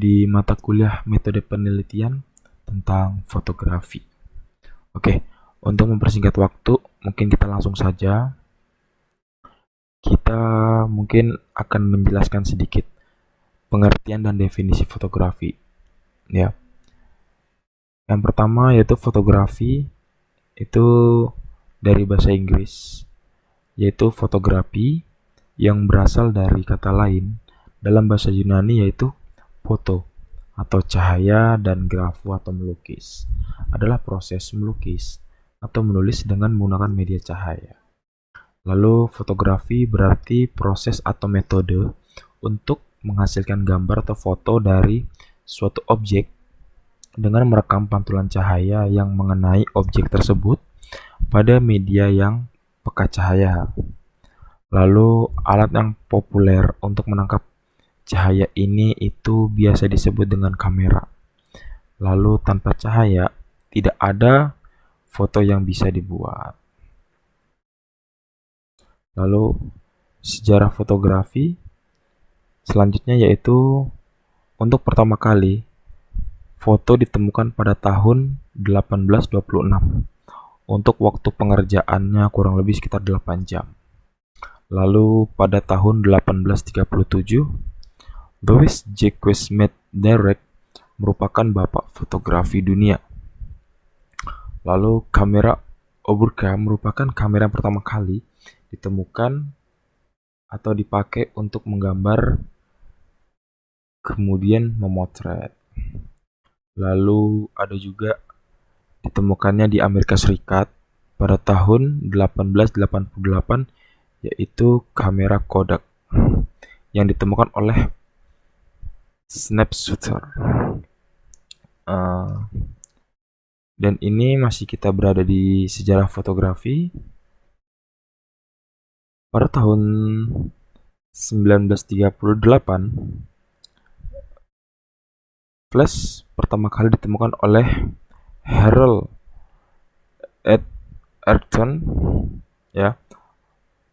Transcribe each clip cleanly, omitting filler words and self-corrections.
di mata kuliah metode penelitian tentang fotografi. Oke, untuk mempersingkat waktu, mungkin kita langsung saja. Kita mungkin akan menjelaskan sedikit pengertian dan definisi fotografi. Ya, yang pertama yaitu fotografi itu dari bahasa Inggris, yaitu fotografi yang berasal dari kata lain dalam bahasa Yunani yaitu foto atau cahaya, dan grafu atau melukis adalah proses melukis atau menulis dengan menggunakan media cahaya. Lalu fotografi berarti proses atau metode untuk menghasilkan gambar atau foto dari suatu objek dengan merekam pantulan cahaya yang mengenai objek tersebut pada media yang peka cahaya. Lalu alat yang populer untuk menangkap cahaya ini itu biasa disebut dengan kamera. Lalu tanpa cahaya tidak ada foto yang bisa dibuat. Lalu sejarah fotografi selanjutnya yaitu untuk pertama kali foto ditemukan pada tahun 1826 untuk waktu pengerjaannya kurang lebih sekitar 8 jam. Lalu pada tahun 1837 Louis Jacques Derek merupakan bapak fotografi dunia. Lalu kamera Oberka merupakan kamera yang pertama kali ditemukan atau dipakai untuk menggambar kemudian memotret. Lalu ada juga ditemukannya di Amerika Serikat pada tahun 1888 yaitu kamera Kodak yang ditemukan oleh Snapshooter. Dan ini masih kita berada di sejarah fotografi. Pada tahun 1938, flash pertama kali ditemukan oleh Harold Egerton ya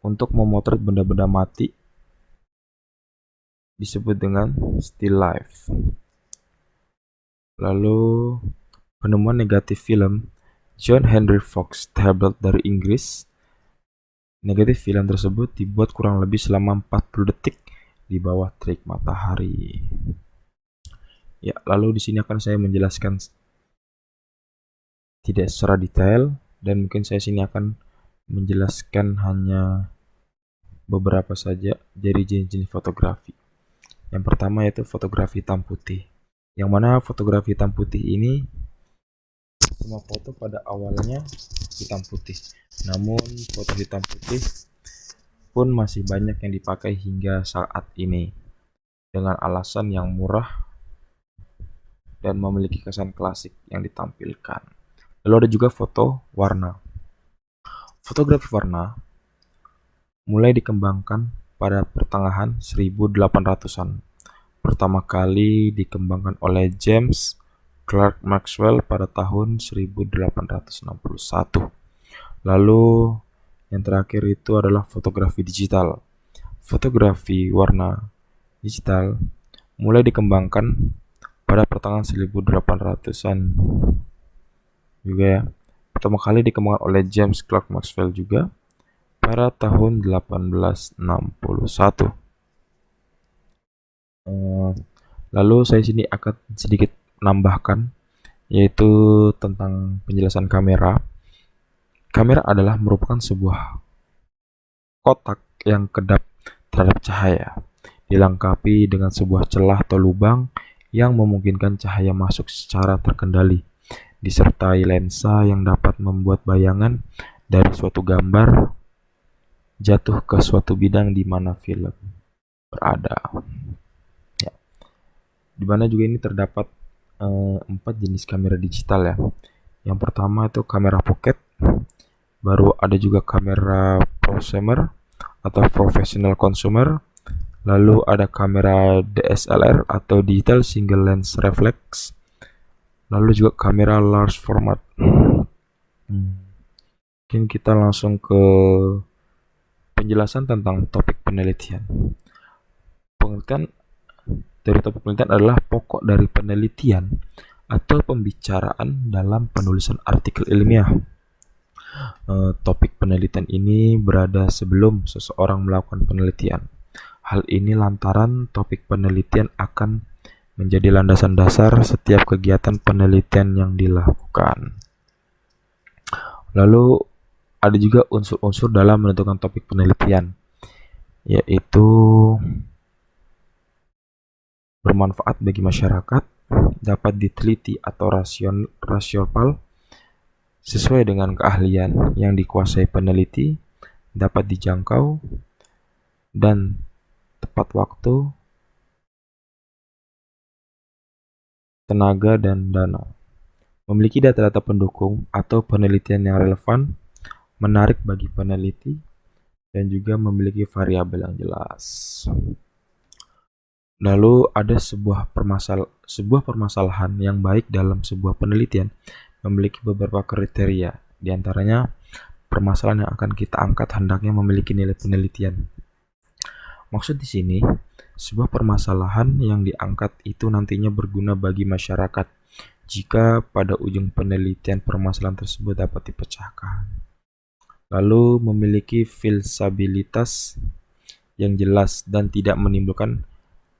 untuk memotret benda-benda mati, disebut dengan still life. Lalu penemuan negatif film John Henry Fox Talbot dari Inggris. Negatif film tersebut dibuat kurang lebih selama 40 detik di bawah terik matahari. Ya, lalu di sini akan saya menjelaskan tidak secara detail, dan mungkin saya sini akan menjelaskan hanya beberapa saja dari jenis-jenis fotografi. Yang pertama yaitu fotografi hitam putih, yang mana fotografi hitam putih ini semua foto pada awalnya hitam putih, namun foto hitam putih pun masih banyak yang dipakai hingga saat ini dengan alasan yang murah dan memiliki kesan klasik yang ditampilkan. Lalu ada juga foto warna. Fotografi warna mulai dikembangkan pada pertengahan 1800-an. Pertama kali dikembangkan oleh James Clerk Maxwell pada tahun 1861. Lalu yang terakhir itu adalah fotografi digital. Fotografi warna digital mulai dikembangkan pada pertengahan 1800-an juga ya. Pertama kali dikembangkan oleh James Clerk Maxwell juga pada tahun 1861. Lalu saya sini akan sedikit menambahkan yaitu tentang penjelasan kamera. Kamera adalah merupakan sebuah kotak yang kedap terhadap cahaya, dilengkapi dengan sebuah celah atau lubang yang memungkinkan cahaya masuk secara terkendali, disertai lensa yang dapat membuat bayangan dari suatu gambar jatuh ke suatu bidang di mana film berada. Ya. Di mana juga ini terdapat 4 jenis kamera digital ya. Yang pertama itu kamera pocket, baru ada juga kamera prosumer atau professional consumer, lalu ada kamera DSLR atau digital single lens reflex, lalu juga kamera large format. Mungkin kita langsung ke penjelasan tentang topik penelitian. Pengertian Teori topik penelitian adalah pokok dari penelitian atau pembicaraan dalam penulisan artikel ilmiah. Topik penelitian ini berada sebelum seseorang melakukan penelitian. Hal ini lantaran topik penelitian akan menjadi landasan dasar setiap kegiatan penelitian yang dilakukan. Lalu ada juga unsur-unsur dalam menentukan topik penelitian, yaitu bermanfaat bagi masyarakat, dapat diteliti atau rasional sesuai dengan keahlian yang dikuasai peneliti, dapat dijangkau, dan tepat waktu, tenaga, dan dana. Memiliki data-data pendukung atau penelitian yang relevan, menarik bagi peneliti, dan juga memiliki variabel yang jelas. Lalu ada sebuah permasalahan yang baik dalam sebuah penelitian memiliki beberapa kriteria. Di antaranya, permasalahan yang akan kita angkat hendaknya memiliki nilai penelitian. Maksud di sini, sebuah permasalahan yang diangkat itu nantinya berguna bagi masyarakat jika pada ujung penelitian permasalahan tersebut dapat dipecahkan. Lalu memiliki filsabilitas yang jelas dan tidak menimbulkan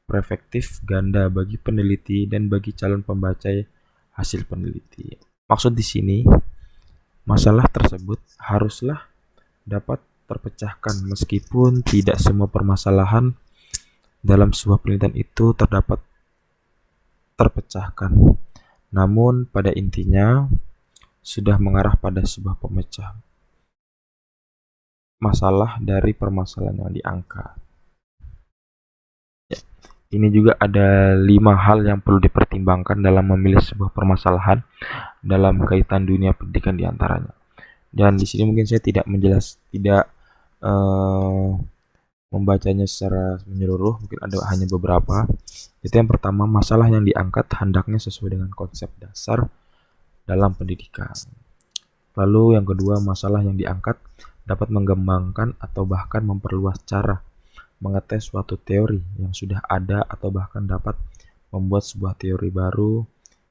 perspektif ganda bagi peneliti dan bagi calon pembaca hasil peneliti. Maksud di sini, masalah tersebut haruslah dapat terpecahkan meskipun tidak semua permasalahan dalam sebuah penelitian itu terdapat terpecahkan. Namun pada intinya sudah mengarah pada sebuah pemecah masalah dari permasalahan yang diangkat. Ini juga ada 5 hal yang perlu dipertimbangkan dalam memilih sebuah permasalahan dalam kaitan dunia pendidikan diantaranya. Dan di sini mungkin saya tidak membacanya secara menyeluruh, mungkin ada hanya beberapa. Itu yang pertama, masalah yang diangkat hendaknya sesuai dengan konsep dasar dalam pendidikan. Lalu yang kedua, masalah yang diangkat dapat mengembangkan atau bahkan memperluas cara mengetes suatu teori yang sudah ada atau bahkan dapat membuat sebuah teori baru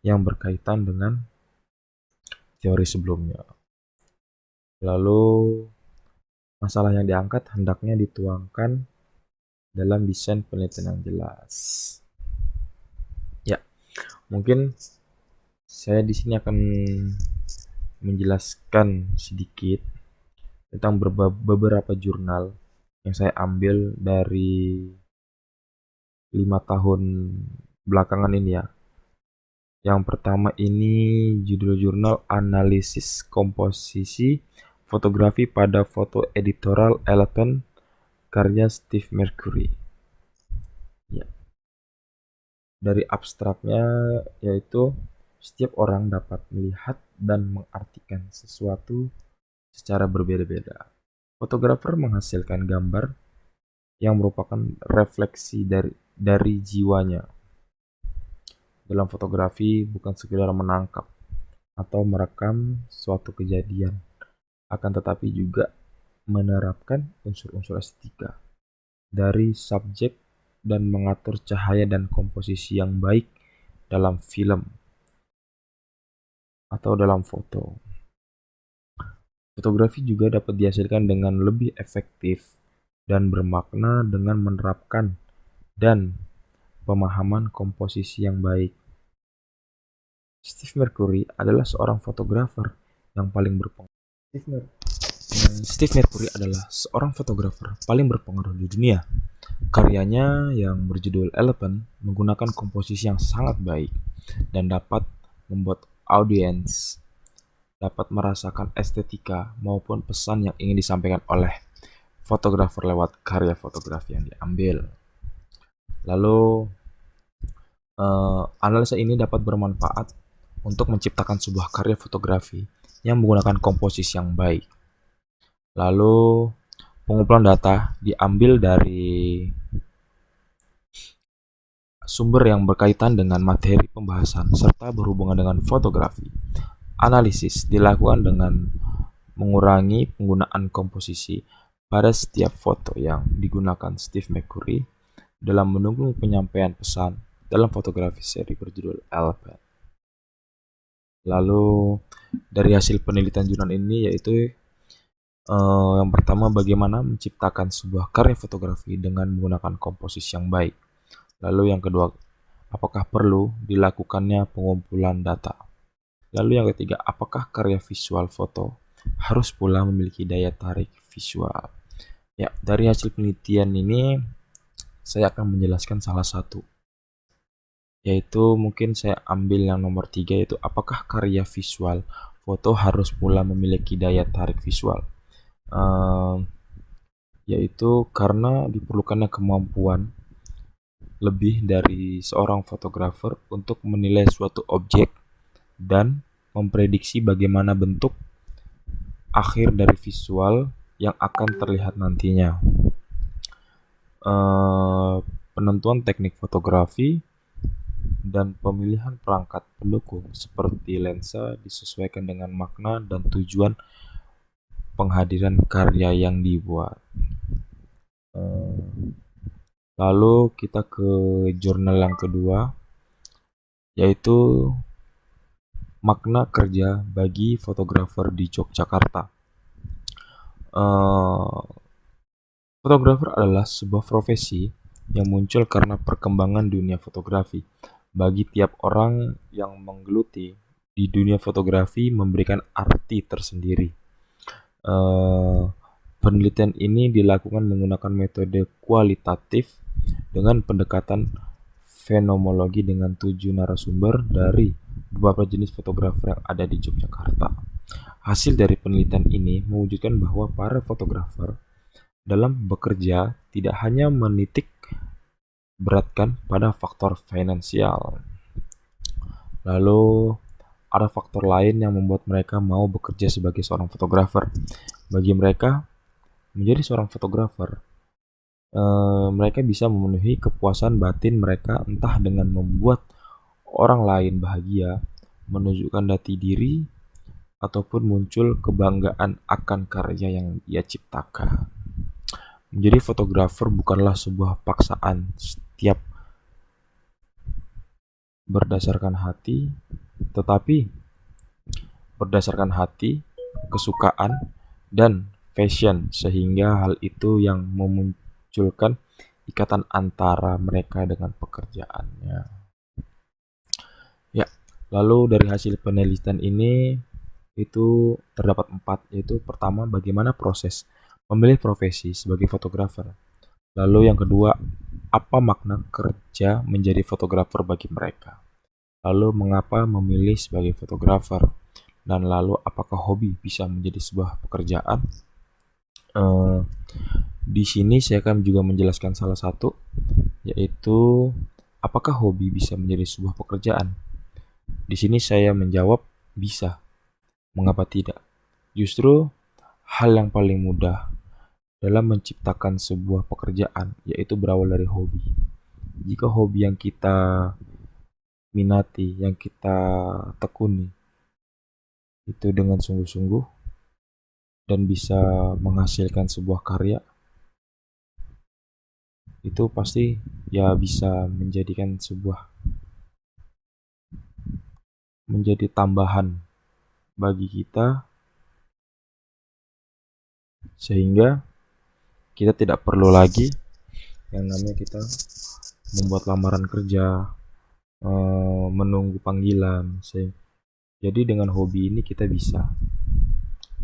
yang berkaitan dengan teori sebelumnya. Lalu masalah yang diangkat hendaknya dituangkan dalam desain penelitian yang jelas. Ya, mungkin saya di sini akan menjelaskan sedikit tentang beberapa jurnal yang saya ambil dari 5 tahun belakangan ini ya. Yang pertama ini judul jurnal Analisis Komposisi Fotografi pada Foto Editorial Elephant karya Steve Mercury. Ya. Dari abstraknya yaitu setiap orang dapat melihat dan mengartikan sesuatu secara berbeda-beda. Fotografer menghasilkan gambar yang merupakan refleksi dari jiwanya. Dalam fotografi bukan sekedar menangkap atau merekam suatu kejadian, akan tetapi juga menerapkan unsur-unsur estetika dari subjek dan mengatur cahaya dan komposisi yang baik dalam film atau dalam foto. Fotografi juga dapat dihasilkan dengan lebih efektif dan bermakna dengan menerapkan dan pemahaman komposisi yang baik. Steve Mercury adalah seorang fotografer yang paling berpengaruh. Steve Mercury adalah seorang fotografer paling berpengaruh di dunia. Karyanya yang berjudul Elephant menggunakan komposisi yang sangat baik dan dapat membuat audiens dapat merasakan estetika maupun pesan yang ingin disampaikan oleh fotografer lewat karya fotografi yang diambil. Lalu analisa ini dapat bermanfaat untuk menciptakan sebuah karya fotografi yang menggunakan komposisi yang baik. Lalu pengumpulan data diambil dari sumber yang berkaitan dengan materi pembahasan serta berhubungan dengan fotografi. Analisis dilakukan dengan mengurangi penggunaan komposisi pada setiap foto yang digunakan Steve Mercury dalam mendukung penyampaian pesan dalam fotografi seri berjudul Elephant. Lalu dari hasil penelitian jurnal ini yaitu yang pertama, bagaimana menciptakan sebuah karya fotografi dengan menggunakan komposisi yang baik. Lalu yang kedua, apakah perlu dilakukannya pengumpulan data? Lalu yang ketiga, apakah karya visual foto harus pula memiliki daya tarik visual? Ya, dari hasil penelitian ini saya akan menjelaskan salah satu, yaitu mungkin saya ambil yang nomor 3, yaitu apakah karya visual foto harus pula memiliki daya tarik visual? Yaitu karena diperlukannya kemampuan lebih dari seorang fotografer untuk menilai suatu objek dan memprediksi bagaimana bentuk akhir dari visual yang akan terlihat nantinya. Penentuan teknik fotografi dan pemilihan perangkat pendukung seperti lensa disesuaikan dengan makna dan tujuan penghadiran karya yang dibuat. Lalu kita ke jurnal yang kedua, yaitu makna kerja bagi fotografer di Yogyakarta. Fotografer adalah sebuah profesi yang muncul karena perkembangan dunia fotografi. Bagi tiap orang yang menggeluti di dunia fotografi memberikan arti tersendiri. Penelitian ini dilakukan menggunakan metode kualitatif dengan pendekatan fenomenologi dengan 7 narasumber dari beberapa jenis fotografer yang ada di Yogyakarta. Hasil dari penelitian ini mewujudkan bahwa para fotografer dalam bekerja tidak hanya menitik beratkan pada faktor finansial. Lalu ada faktor lain yang membuat mereka mau bekerja sebagai seorang fotografer. Bagi mereka, menjadi seorang fotografer, mereka bisa memenuhi kepuasan batin mereka entah dengan membuat orang lain bahagia, menunjukkan jati diri, ataupun muncul kebanggaan akan karya yang ia ciptakan. Menjadi fotografer bukanlah sebuah paksaan, setiap berdasarkan hati, tetapi berdasarkan hati, kesukaan, dan passion, sehingga hal itu yang memunculkan ikatan antara mereka dengan pekerjaannya. Ya, lalu dari hasil penelitian ini itu terdapat 4, yaitu pertama, bagaimana proses memilih profesi sebagai fotografer. Lalu yang kedua, apa makna kerja menjadi fotografer bagi mereka. Lalu mengapa memilih sebagai fotografer. Dan lalu apakah hobi bisa menjadi sebuah pekerjaan? Di sini saya akan juga menjelaskan salah satu, yaitu apakah hobi bisa menjadi sebuah pekerjaan? Di sini saya menjawab bisa. Mengapa tidak? Justru hal yang paling mudah dalam menciptakan sebuah pekerjaan yaitu berawal dari hobi. Jika hobi yang kita minati, yang kita tekuni itu dengan sungguh-sungguh dan bisa menghasilkan sebuah karya, itu pasti ya bisa menjadi tambahan bagi kita, sehingga kita tidak perlu lagi yang namanya kita membuat lamaran kerja, menunggu panggilan. Jadi dengan hobi ini kita bisa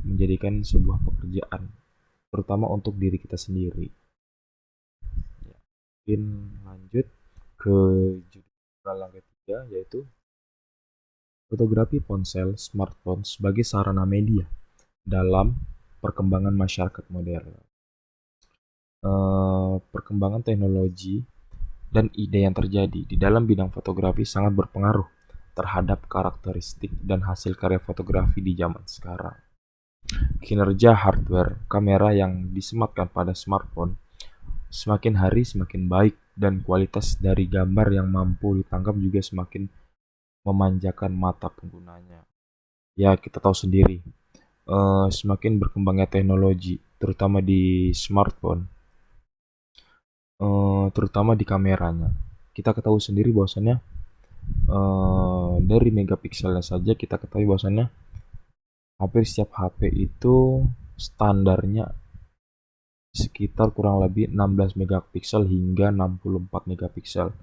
menjadikan sebuah pekerjaan, terutama untuk diri kita sendiri. Mungkin lanjut ke judul yang ketiga, yaitu fotografi ponsel smartphone sebagai sarana media dalam perkembangan masyarakat modern. Perkembangan teknologi dan ide yang terjadi di dalam bidang fotografi sangat berpengaruh terhadap karakteristik dan hasil karya fotografi di zaman sekarang. Kinerja hardware kamera yang disematkan pada smartphone semakin hari semakin baik dan kualitas dari gambar yang mampu ditangkap juga semakin memanjakan mata penggunanya. Ya, kita tahu sendiri, semakin berkembangnya teknologi, terutama di smartphone, terutama di kameranya. Kita ketahui sendiri bahwasannya dari megapikselnya saja kita ketahui bahwasannya hampir setiap HP itu standarnya sekitar kurang lebih 16 megapiksel hingga 64 megapiksel.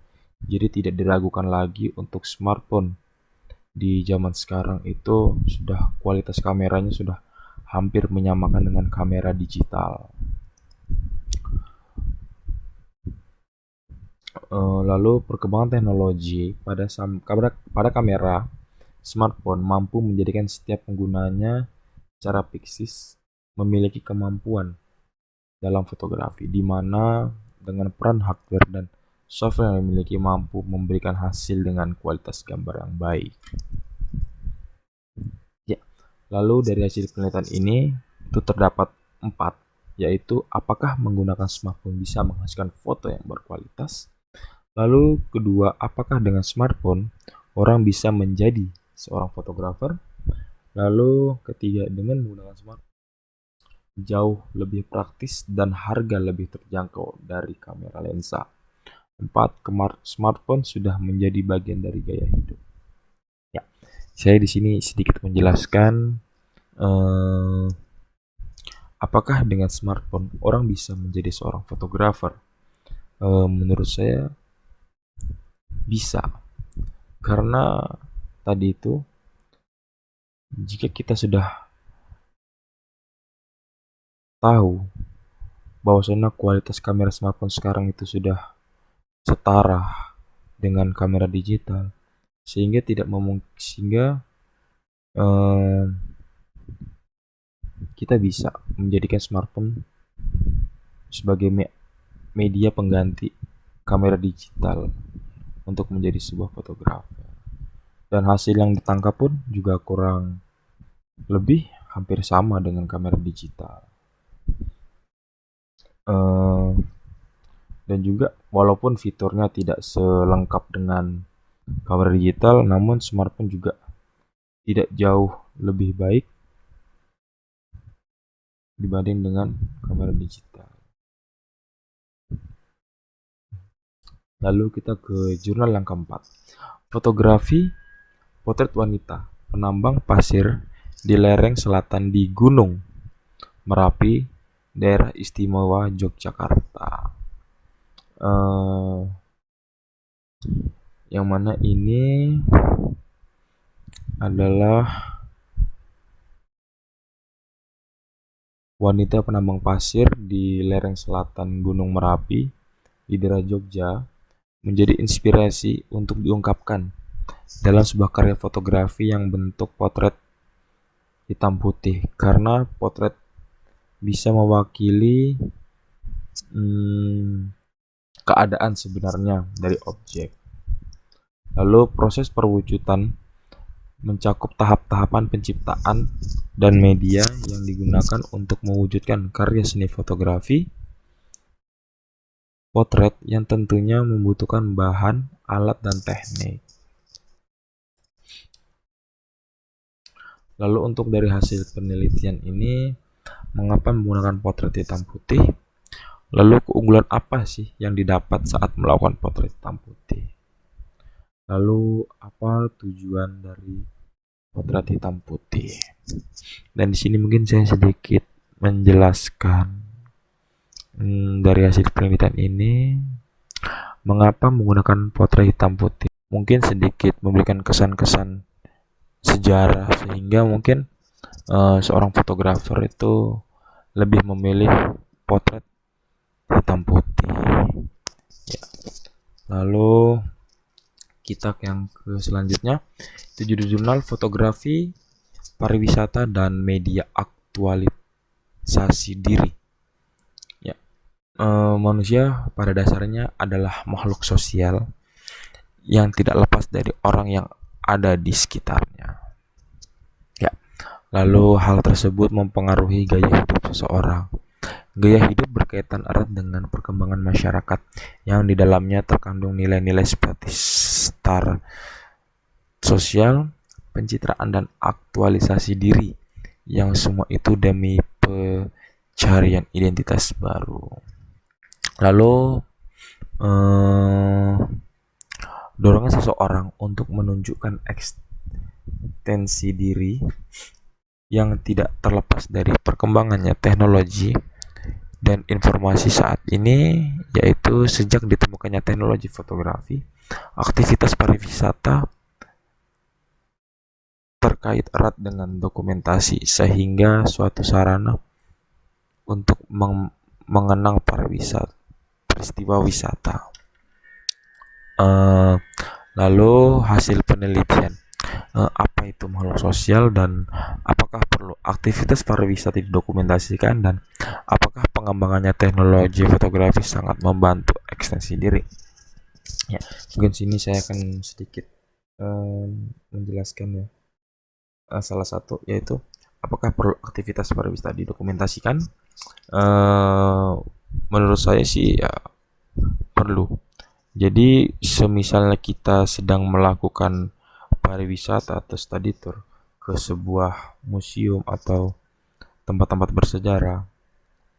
Jadi tidak diragukan lagi untuk smartphone di zaman sekarang itu sudah kualitas kameranya sudah hampir menyamakan dengan kamera digital. Lalu perkembangan teknologi pada kamera smartphone mampu menjadikan setiap penggunanya secara fiksis memiliki kemampuan dalam fotografi, di mana dengan peran hardware dan software yang dimiliki mampu memberikan hasil dengan kualitas gambar yang baik. Ya, lalu dari hasil penelitian ini itu terdapat 4, yaitu apakah menggunakan smartphone bisa menghasilkan foto yang berkualitas. Lalu kedua, apakah dengan smartphone orang bisa menjadi seorang fotografer. Lalu ketiga, dengan menggunakan smartphone jauh lebih praktis dan harga lebih terjangkau dari kamera lensa. 4, smartphone sudah menjadi bagian dari gaya hidup. Ya, saya di sini sedikit menjelaskan apakah dengan smartphone orang bisa menjadi seorang fotografer. Menurut saya bisa, karena tadi itu jika kita sudah tahu bahwasanya kualitas kamera smartphone sekarang itu sudah setara dengan kamera digital, sehingga kita bisa menjadikan smartphone sebagai media pengganti kamera digital untuk menjadi sebuah fotografer. Dan hasil yang ditangkap pun juga kurang lebih hampir sama dengan kamera digital. Dan juga walaupun fiturnya tidak selengkap dengan kamera digital, namun smartphone juga tidak jauh lebih baik dibanding dengan kamera digital. Lalu kita ke jurnal yang keempat, fotografi potret wanita penambang pasir di lereng selatan di Gunung Merapi, daerah istimewa Yogyakarta. Yang mana ini adalah wanita penambang pasir di lereng selatan Gunung Merapi di daerah Jogja menjadi inspirasi untuk diungkapkan dalam sebuah karya fotografi yang bentuk potret hitam putih, karena potret bisa mewakili keadaan sebenarnya dari objek. Lalu proses perwujudan mencakup tahap-tahapan penciptaan dan media yang digunakan untuk mewujudkan karya seni fotografi potret yang tentunya membutuhkan bahan, alat, dan teknik. Lalu untuk dari hasil penelitian ini, mengapa menggunakan potret hitam putih? Lalu keunggulan apa sih yang didapat saat melakukan potret hitam putih? Lalu apa tujuan dari potret hitam putih? Dan di sini mungkin saya sedikit menjelaskan dari hasil penelitian ini, mengapa menggunakan potret hitam putih. Mungkin sedikit memberikan kesan-kesan sejarah, sehingga mungkin seorang fotografer itu lebih memilih potret hitam putih. Ya. Lalu kita yang ke selanjutnya, itu jurnal fotografi pariwisata dan media aktualisasi diri. Ya, manusia pada dasarnya adalah makhluk sosial yang tidak lepas dari orang yang ada di sekitarnya. Ya, lalu hal tersebut mempengaruhi gaya hidup seseorang. Gaya hidup berkaitan erat dengan perkembangan masyarakat yang di dalamnya terkandung nilai-nilai seperti star sosial, pencitraan, dan aktualisasi diri, yang semua itu demi pencarian identitas baru. Lalu eh, dorongan seseorang untuk menunjukkan ekstensi diri yang tidak terlepas dari perkembangannya teknologi dan informasi saat ini, yaitu sejak ditemukannya teknologi fotografi, aktivitas pariwisata terkait erat dengan dokumentasi, sehingga suatu sarana untuk mengenang peristiwa wisata. Lalu hasil penelitian, apa itu makhluk sosial dan apakah perlu aktivitas pariwisata didokumentasikan, dan apakah pengembangannya teknologi fotografi sangat membantu ekstensi diri. Ya, mungkin sini saya akan sedikit menjelaskan ya. Salah satu yaitu apakah perlu aktivitas pariwisata didokumentasikan. Menurut saya sih ya perlu. Jadi semisalnya kita sedang melakukan pariwisata atau study tour ke sebuah museum atau tempat-tempat bersejarah,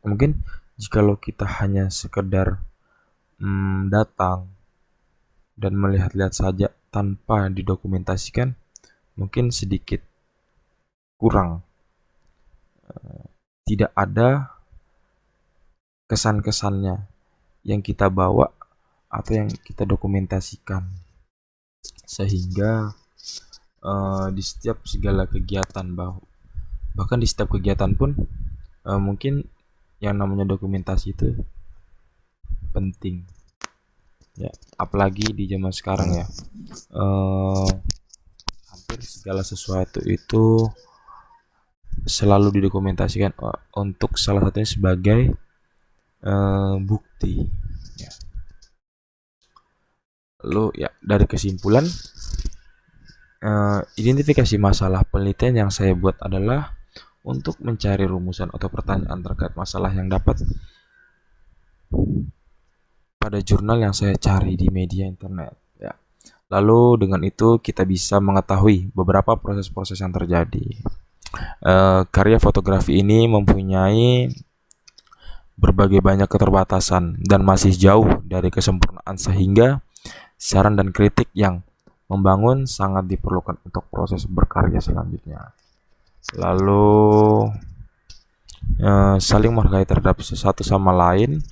mungkin jikalau kita hanya sekedar datang dan melihat-lihat saja tanpa didokumentasikan, mungkin sedikit kurang, tidak ada kesan-kesannya yang kita bawa atau yang kita dokumentasikan, sehingga di setiap segala kegiatan, bahkan di setiap kegiatan pun mungkin yang namanya dokumentasi itu penting ya, apalagi di zaman sekarang ya. Hampir segala sesuatu itu selalu didokumentasikan untuk salah satunya sebagai bukti ya. Lalu ya, dari kesimpulan, identifikasi masalah penelitian yang saya buat adalah untuk mencari rumusan atau pertanyaan terkait masalah yang dapat pada jurnal yang saya cari di media internet ya. Lalu dengan itu kita bisa mengetahui beberapa proses-proses yang terjadi. Karya fotografi ini mempunyai berbagai banyak keterbatasan dan masih jauh dari kesempurnaan, sehingga saran dan kritik yang membangun sangat diperlukan untuk proses berkarya selanjutnya. Lalu saling menghargai terhadap satu sama lain,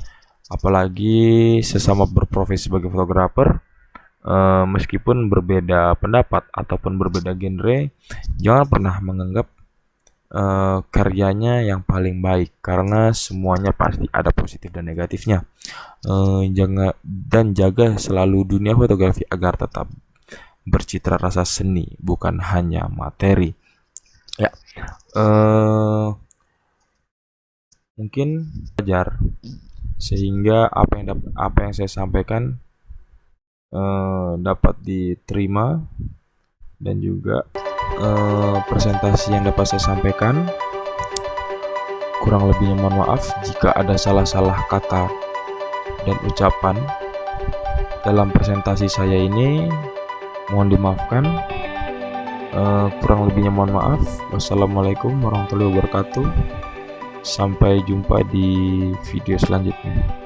apalagi sesama berprofesi sebagai fotografer. Meskipun berbeda pendapat ataupun berbeda genre, jangan pernah menganggap karyanya yang paling baik, karena semuanya pasti ada positif dan negatifnya. Jaga selalu dunia fotografi agar tetap bercitra rasa seni, bukan hanya materi ya. Mungkin belajar sehingga apa yang saya sampaikan dapat diterima, dan juga presentasi yang dapat saya sampaikan kurang lebihnya mohon maaf jika ada salah-salah kata dan ucapan dalam presentasi saya ini, mohon dimaafkan. Kurang lebihnya mohon maaf. Wassalamualaikum warahmatullahi wabarakatuh. Sampai jumpa di video selanjutnya.